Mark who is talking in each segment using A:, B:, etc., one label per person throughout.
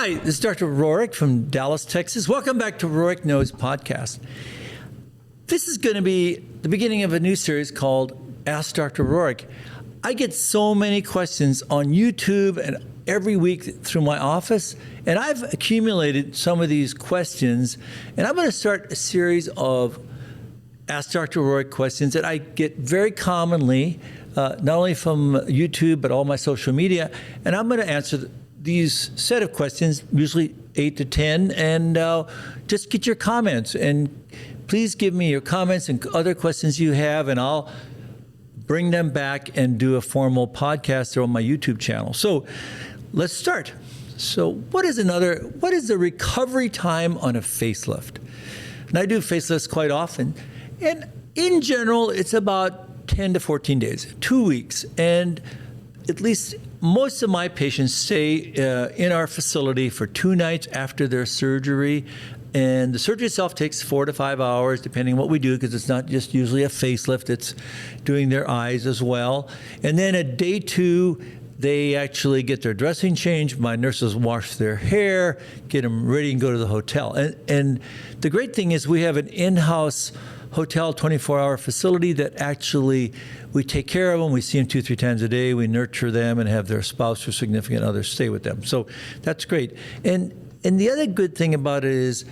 A: Hi, this is Dr. Rohrich from Dallas, Texas. Welcome back to Rohrich Knose podcast. This is going to be the beginning of a new series called Ask Dr. Rohrich. I get so many questions on YouTube and every week through my office, and I've accumulated some of these questions, and I'm going to start a series of Ask Dr. Rohrich questions that I get very commonly, not only from YouTube, but all my social media, and I'm going to answer these set of questions, usually 8 to 10, and just get your comments. And please give me your comments and other questions you have, and I'll bring them back and do a formal podcast on my YouTube channel. So let's start. So what is the recovery time on a facelift? And I do facelifts quite often. And in general, it's about 10 to 14 days, 2 weeks. And at least most of my patients stay in our facility for 2 nights after their surgery. And the surgery itself takes 4 to 5 hours, depending on what we do, because it's not just usually a facelift, it's doing their eyes as well. And then at day 2, they actually get their dressing changed. My nurses wash their hair, get them ready and go to the hotel. And the great thing is we have an in-house hotel 24-hour facility that actually we take care of them. We see them 2-3 times a day. We nurture them and have their spouse or significant other stay with them. So that's great. And the other good thing about it is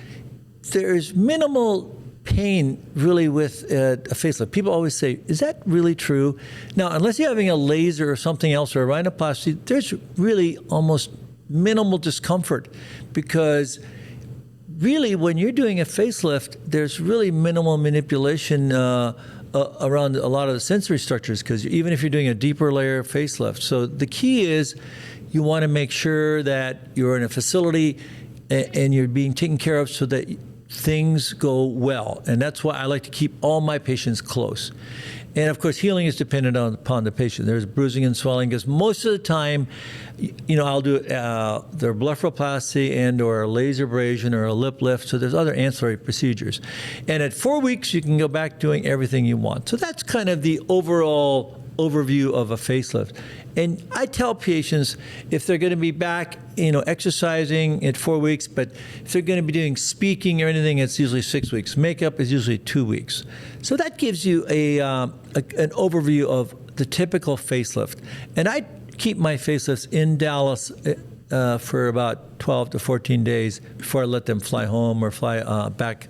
A: there's minimal pain really with a facelift. People always say, is that really true? Now, unless you're having a laser or something else or a rhinoplasty, there's really almost minimal discomfort, because really when you're doing a facelift, there's really minimal manipulation around a lot of the sensory structures, because even if you're doing a deeper layer facelift. So the key is you want to make sure that you're in a facility and you're being taken care of so that things go well. And that's why I like to keep all my patients close. And of course, healing is dependent upon the patient. There's bruising and swelling, because most of the time, I'll do their blepharoplasty and or a laser abrasion or a lip lift. So there's other ancillary procedures. And at 4 weeks, you can go back doing everything you want. So that's kind of the overall overview of a facelift. And I tell patients if they're going to be back, exercising at 4 weeks, but if they're going to be doing speaking or anything, it's usually 6 weeks. Makeup is usually 2 weeks. So that gives you an overview of the typical facelift. And I keep my facelifts in Dallas for about 12 to 14 days before I let them fly home or fly back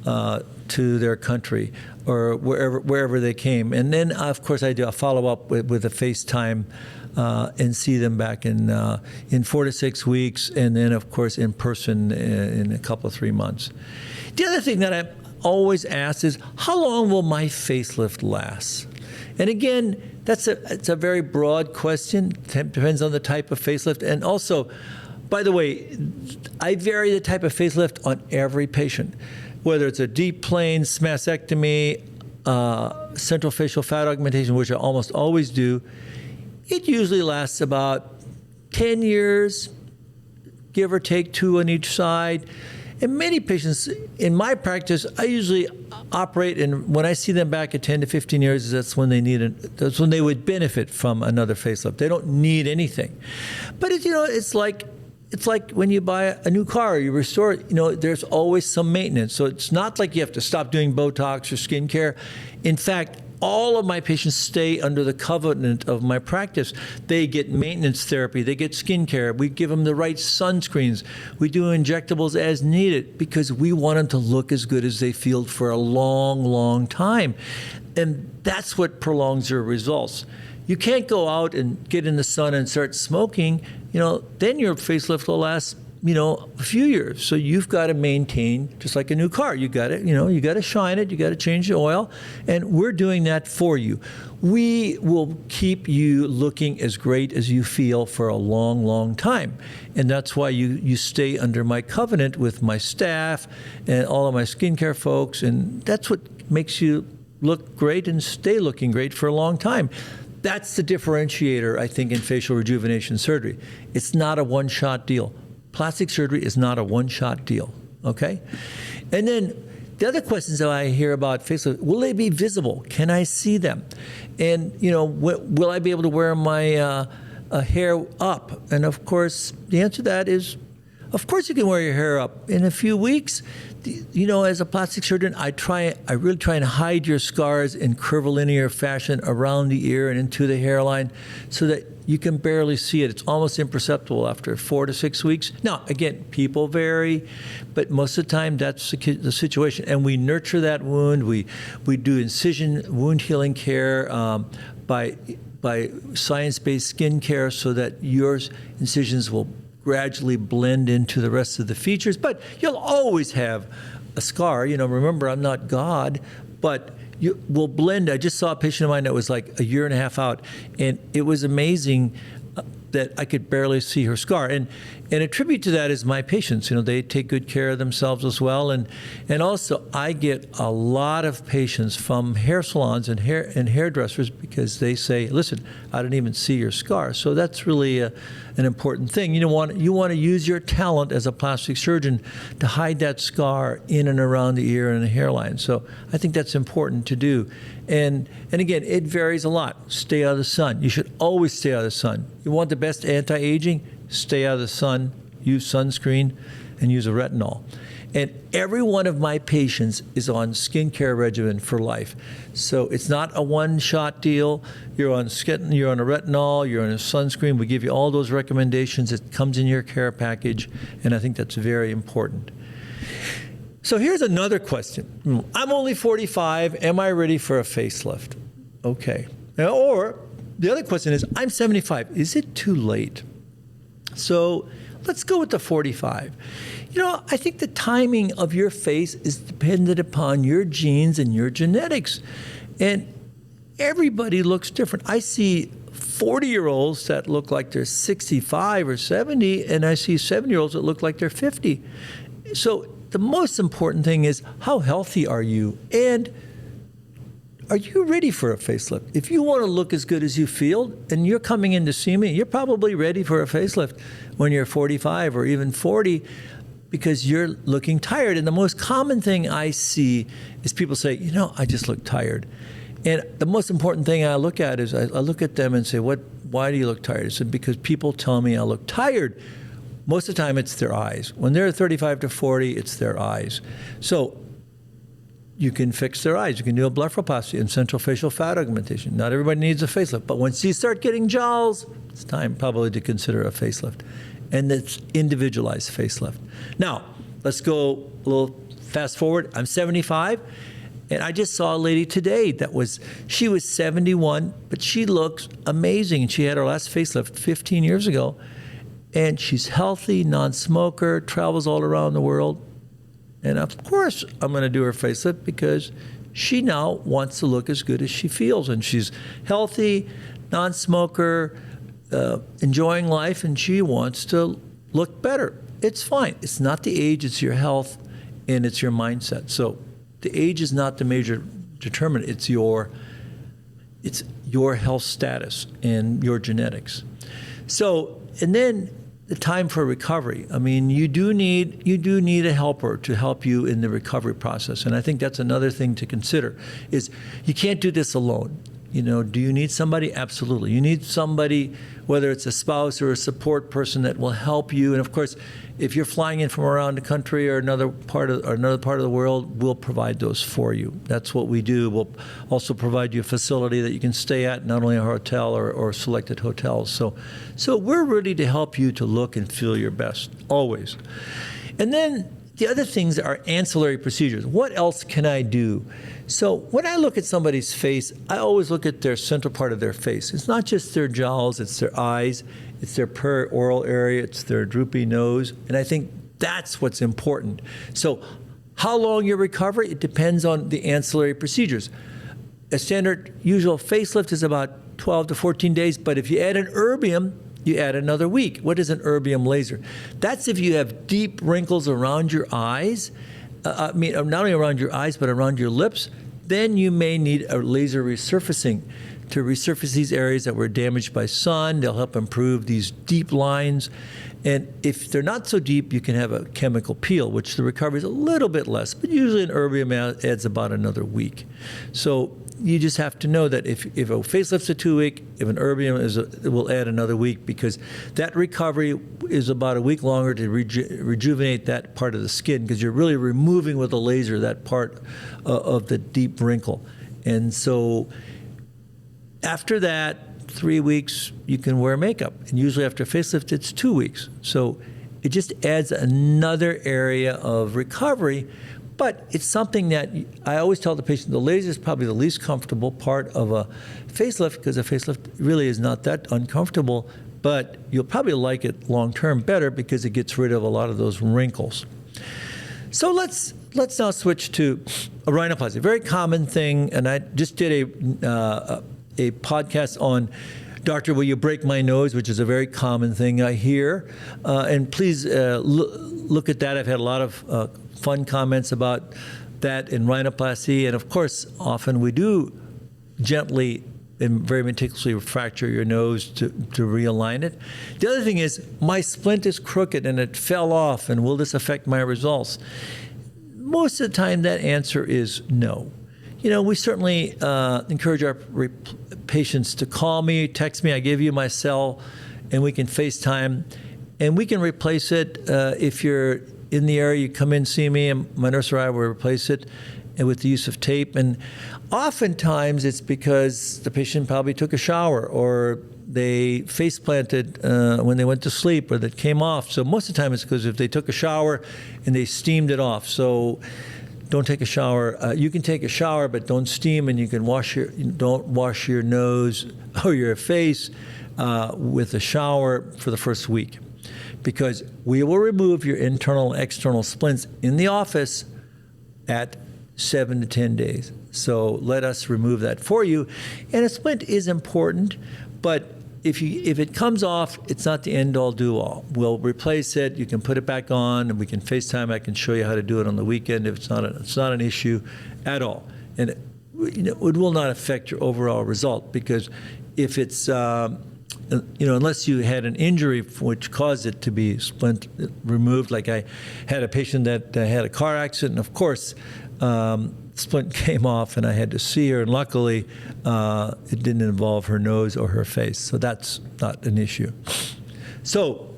A: to their country or wherever they came. And then, of course, I do a follow-up with a FaceTime and see them back in 4 to 6 weeks, and then, of course, in person in a couple of 3 months. The other thing that I always ask is, how long will my facelift last? And again, it's a very broad question. Depends on the type of facelift. And also, by the way, I vary the type of facelift on every patient, whether it's a deep plane mastectomy, central facial fat augmentation, which I almost always do. It usually lasts about 10 years, give or take 2 on each side. And many patients, in my practice, I usually operate, and when I see them back at 10 to 15 years, that's when that's when they would benefit from another facelift. They don't need anything. But it's like when you buy a new car, you restore it, there's always some maintenance. So it's not like you have to stop doing Botox or skincare. In fact, all of my patients stay under the covenant of my practice. They get maintenance therapy, they get skincare, we give them the right sunscreens, we do injectables as needed, because we want them to look as good as they feel for a long, long time. And that's what prolongs their results. You can't go out and get in the sun and start smoking, then your facelift will last, a few years. So you've got to maintain, just like a new car. You got to shine it, you got to change the oil, and we're doing that for you. We will keep you looking as great as you feel for a long, long time. And that's why you stay under my covenant with my staff and all of my skincare folks, and that's what makes you look great and stay looking great for a long time. That's the differentiator, I think, in facial rejuvenation surgery. It's not a one-shot deal. Plastic surgery is not a one-shot deal, okay? And then the other questions that I hear about facelift, will they be visible? Can I see them? And, will I be able to wear my hair up? And of course, the answer to that is Of course you can wear your hair up. In a few weeks, as a plastic surgeon, I really try and hide your scars in curvilinear fashion around the ear and into the hairline so that you can barely see it. It's almost imperceptible after 4 to 6 weeks. Now, again, people vary, but most of the time that's the situation. And we nurture that wound. We do incision wound healing care by science-based skin care so that your incisions will gradually blend into the rest of the features. But you'll always have a scar. Remember, I'm not God, but you will blend. I just saw a patient of mine that was like a year and a half out, and it was amazing that I could barely see her scar. And a tribute to that is my patients. They take good care of themselves as well. And also, I get a lot of patients from hair salons and hairdressers because they say, listen, I didn't even see your scar. So that's really an important thing. You want to use your talent as a plastic surgeon to hide that scar in and around the ear and the hairline. So I think that's important to do. And again, it varies a lot. Stay out of the sun. You should always stay out of the sun. You want the best anti-aging? Stay out of the sun, use sunscreen, and use a retinol. And every one of my patients is on skincare regimen for life. So it's not a one-shot deal. You're on a retinol, you're on a sunscreen. We give you all those recommendations. It comes in your care package, and I think that's very important. So here's another question. I'm only 45. Am I ready for a facelift? Okay. Or the other question is, I'm 75. Is it too late? So let's go with the 45. I think the timing of your face is dependent upon your genes and your genetics. And everybody looks different. I see 40-year-olds that look like they're 65 or 70, and I see 70-year-olds that look like they're 50. So the most important thing is, how healthy are you? And are you ready for a facelift? If you want to look as good as you feel, and you're coming in to see me, you're probably ready for a facelift when you're 45 or even 40 because you're looking tired. And the most common thing I see is people say, I just look tired. And the most important thing I look at is I look at them and say, why do you look tired? I said, because people tell me I look tired. Most of the time it's their eyes. When they're 35 to 40, it's their eyes. So you can fix their eyes. You can do a blepharoplasty and central facial fat augmentation. Not everybody needs a facelift, but once you start getting jowls, it's time probably to consider a facelift. And it's individualized facelift. Now, let's go a little fast forward. I'm 75, and I just saw a lady today she was 71, but she looks amazing. And she had her last facelift 15 years ago, and she's healthy, non-smoker, travels all around the world. And of course, I'm going to do her facelift because she now wants to look as good as she feels. And she's healthy, non-smoker, enjoying life, and she wants to look better. It's fine. It's not the age, it's your health, and it's your mindset. So the age is not the major determinant. It's your health status and your genetics. So, and then the time for recovery. I mean, you do need a helper to help you in the recovery process. And I think that's another thing to consider is you can't do this alone. Do you need somebody? Absolutely. You need somebody, whether it's a spouse or a support person that will help you. And of course, if you're flying in from around the country or another part of the world, we'll provide those for you. That's what we do. We'll also provide you a facility that you can stay at, not only a hotel or selected hotels. So we're ready to help you to look and feel your best, always. And then the other things are ancillary procedures. What else can I do? So when I look at somebody's face, I always look at their central part of their face. It's not just their jowls, it's their eyes, it's their perioral area, it's their droopy nose, and I think that's what's important. So how long your recovery? It depends on the ancillary procedures. A standard usual facelift is about 12 to 14 days, but if you add an erbium, you add another week. What is an erbium laser? That's if you have deep wrinkles around your eyes, not only around your eyes, but around your lips, then you may need a laser resurfacing to resurface these areas that were damaged by sun. They'll help improve these deep lines. And if they're not so deep, you can have a chemical peel, which the recovery is a little bit less, but usually an erbium adds about another week. So you just have to know that if a facelift's a 2-week, if an erbium it will add another week, because that recovery is about a week longer to rejuvenate that part of the skin, because you're really removing with a laser that part of the deep wrinkle. And so after that, 3 weeks, you can wear makeup. And usually after a facelift, it's 2 weeks. So it just adds another area of recovery. But it's something that I always tell the patient, the laser is probably the least comfortable part of a facelift, because a facelift really is not that uncomfortable, but you'll probably like it long-term better because it gets rid of a lot of those wrinkles. So let's now switch to a rhinoplasty, a very common thing, and I just did a podcast on, "Doctor, will you break my nose?" which is a very common thing I hear. And please look at that. I've had a lot of fun comments about that in rhinoplasty. And of course, often we do gently and very meticulously fracture your nose to realign it. The other thing is, my splint is crooked and it fell off, and will this affect my results? Most of the time, that answer is no. We certainly encourage our patients to call me, text me. I give you my cell, and we can FaceTime, and we can replace it. If you're in the area, you come in, see me, and my nurse or I will replace it, and with the use of tape. And oftentimes, it's because the patient probably took a shower, or they face planted when they went to sleep, or that came off. So most of the time, it's because if they took a shower and they steamed it off. So don't take a shower. You can take a shower, but don't steam, and you can don't wash your nose or your face with a shower for the first week, because we will remove your internal and external splints in the office at 7 to 10 days. So let us remove that for you. And a splint is important, but if it comes off, it's not the end-all, do-all. We'll replace it. You can put it back on, and we can FaceTime. I can show you how to do it on the weekend if it's not an issue at all. And it will not affect your overall result, because if it's unless you had an injury which caused it to be splint removed, like I had a patient that had a car accident, and of course, splint came off and I had to see her, and luckily it didn't involve her nose or her face, so that's not an issue. So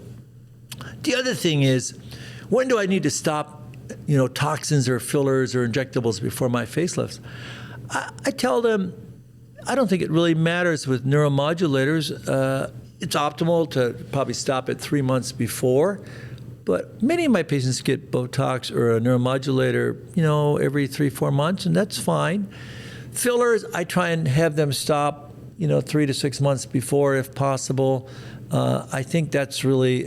A: the other thing is, when do I need to stop toxins or fillers or injectables before my facelifts? I tell them, I don't think it really matters with neuromodulators. It's optimal to probably stop at 3 months before, but many of my patients get Botox or a neuromodulator, every 3-4 months, and that's fine. Fillers, I try and have them stop, 3 to 6 months before, if possible. I think that's really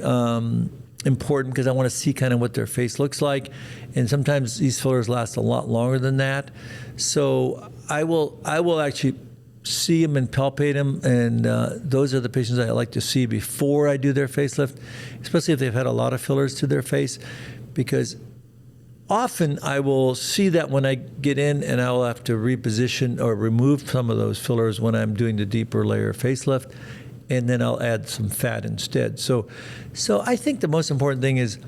A: important, because I want to see kind of what their face looks like, and sometimes these fillers last a lot longer than that. So I will actually see them and palpate them, and those are the patients I like to see before I do their facelift, especially if they've had a lot of fillers to their face, because often I will see that when I get in, and I will have to reposition or remove some of those fillers when I'm doing the deeper layer facelift, and then I'll add some fat instead. So I think the most important thing is,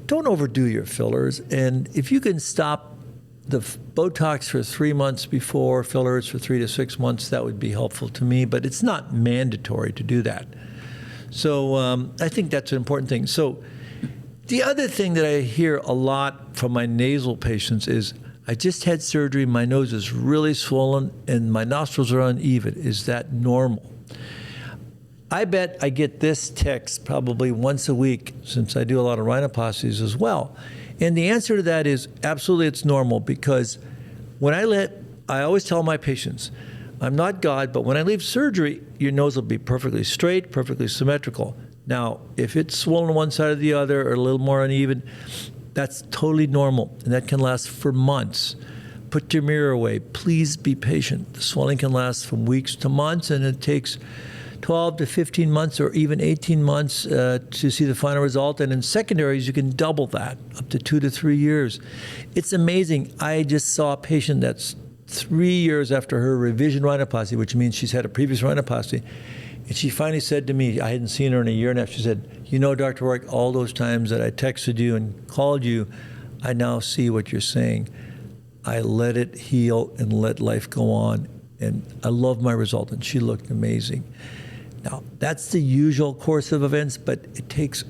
A: don't overdo your fillers, and if you can stop the Botox for 3 months before, fillers for 3 to 6 months, that would be helpful to me, but it's not mandatory to do that. So I think that's an important thing. So the other thing that I hear a lot from my nasal patients is, I just had surgery, my nose is really swollen, and my nostrils are uneven. Is that normal? I bet I get this text probably once a week, since I do a lot of rhinoplasties as well. And the answer to that is absolutely, it's normal, because when I always tell my patients, I'm not God, but when I leave surgery, your nose will be perfectly straight, perfectly symmetrical. Now, if it's swollen one side or the other, or a little more uneven, that's totally normal, and that can last for months. Put your mirror away. Please be patient. The swelling can last from weeks to months, and it takes 12 to 15 months or even 18 months to see the final result. And in secondaries, you can double that, up to 2 to 3 years. It's amazing. I just saw a patient that's 3 years after her revision rhinoplasty, which means she's had a previous rhinoplasty. And she finally said to me, I hadn't seen her in a year and a half, she said, Dr. Rohrich, all those times that I texted you and called you, I now see what you're saying. I let it heal and let life go on. And I love my result, and she looked amazing. Now, that's the usual course of events, but it takes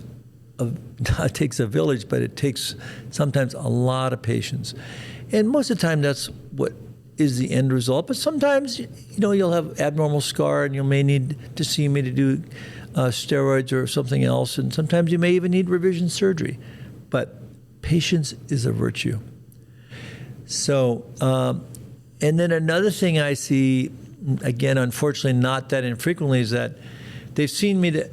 A: a village, but it takes sometimes a lot of patience. And most of the time, that's what is the end result. But sometimes, you'll have abnormal scar, and you may need to see me to do steroids or something else. And sometimes you may even need revision surgery. But patience is a virtue. So, and then another thing I see, again, unfortunately not that infrequently, is that they've seen me to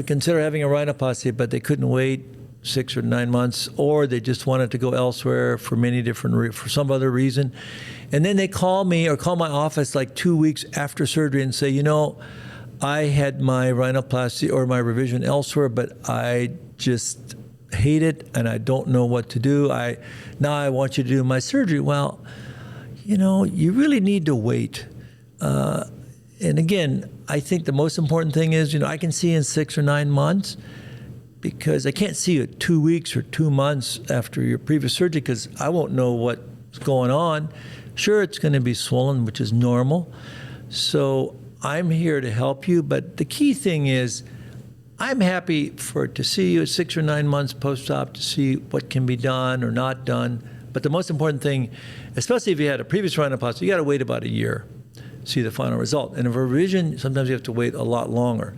A: consider having a rhinoplasty, but they couldn't wait 6 or 9 months, or they just wanted to go elsewhere for many different for some other reason. And then they call me or call my office like 2 weeks after surgery and say, I had my rhinoplasty or my revision elsewhere, but I just hate it and I don't know what to do. Now I want you to do my surgery. Well, you really need to wait. And again, I think the most important thing is, I can see in 6 or 9 months, because I can't see you 2 weeks or 2 months after your previous surgery because I won't know what's going on. Sure, it's going to be swollen, which is normal. So I'm here to help you. But the key thing is, I'm happy to see you at 6 or 9 months post-op to see what can be done or not done. But the most important thing, especially if you had a previous rhinoplasty, you got to wait about a year to see the final result. And if a revision, sometimes you have to wait a lot longer.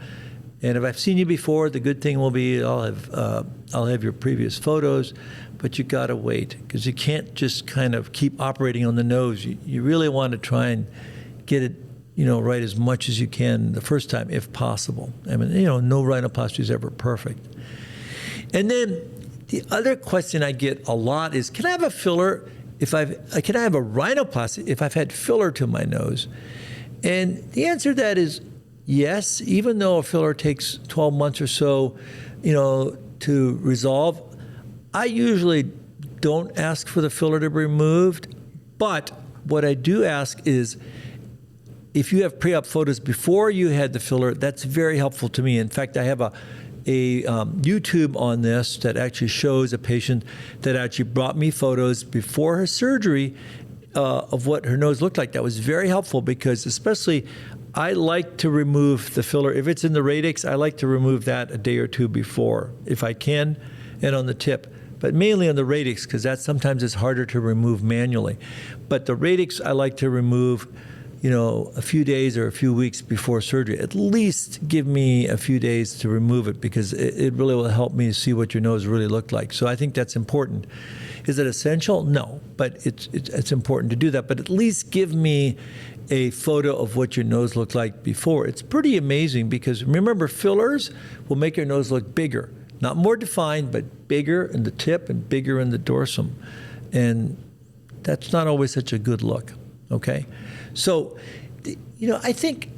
A: And if I've seen you before, the good thing will be I'll have your previous photos, but you got to wait because you can't just kind of keep operating on the nose. You really want to try and get it, right as much as you can the first time, if possible. I mean, no rhinoplasty is ever perfect. And then the other question I get a lot is, can I have a filler can I have a rhinoplasty if I've had filler to my nose? And the answer to that is yes, even though a filler takes 12 months or so, to resolve. I usually don't ask for the filler to be removed, but what I do ask is if you have pre-op photos before you had the filler, that's very helpful to me. In fact, I have a YouTube on this that actually shows a patient that actually brought me photos before her surgery of what her nose looked like. That was very helpful because especially I like to remove the filler. If it's in the radix, I like to remove that a day or two before, if I can, and on the tip. But mainly on the radix because that sometimes is harder to remove manually. But the radix I like to remove a few days or a few weeks before surgery. At least give me a few days to remove it because it really will help me see what your nose really looked like. So I think that's important. Is it essential? No, but it's important to do that. But at least give me a photo of what your nose looked like before. It's pretty amazing because remember, fillers will make your nose look bigger. Not more defined, but bigger in the tip and bigger in the dorsum. And that's not always such a good look, okay? So, I think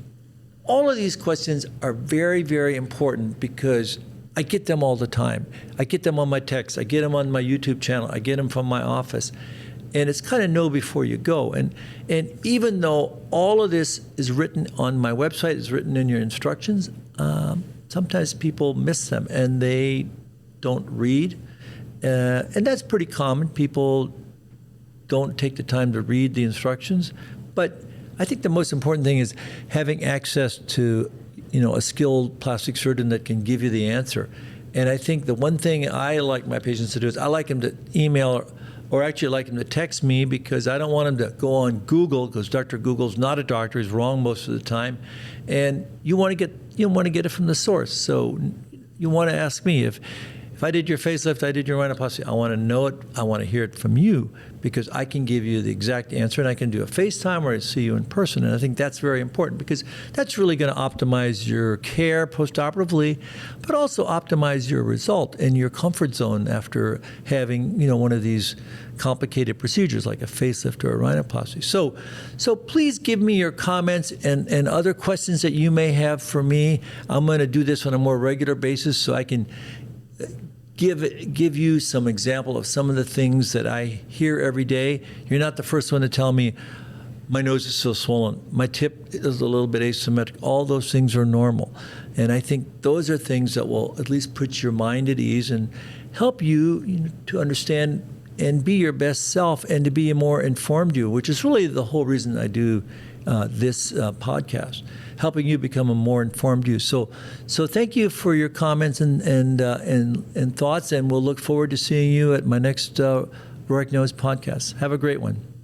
A: all of these questions are very, very important because I get them all the time. I get them on my text. I get them on my YouTube channel. I get them from my office. And it's kind of know before you go. And even though all of this is written on my website, is written in your instructions, sometimes people miss them and they don't read. And that's pretty common. People don't take the time to read the instructions. But I think the most important thing is having access to, a skilled plastic surgeon that can give you the answer. And I think the one thing I like my patients to do is I like them to email or actually like them to text me because I don't want them to go on Google because Dr. Google's not a doctor. He's wrong most of the time. And you want to get it from the source. So you want to ask me if I did your facelift, I did your rhinoplasty, I want to know it, I want to hear it from you because I can give you the exact answer and I can do a FaceTime or I see you in person. And I think that's very important because that's really going to optimize your care postoperatively, but also optimize your result and your comfort zone after having, one of these complicated procedures like a facelift or a rhinoplasty. So please give me your comments and other questions that you may have for me. I'm going to do this on a more regular basis so I can give you some example of some of the things that I hear every day. You're not the first one to tell me, my nose is so swollen, my tip is a little bit asymmetric. All those things are normal. And I think those are things that will at least put your mind at ease and help you, to understand and be your best self and to be a more informed you, which is really the whole reason I do this podcast, helping you become a more informed you. So thank you for your comments and thoughts, and we'll look forward to seeing you at my next Rohrich Knose podcast. Have a great one.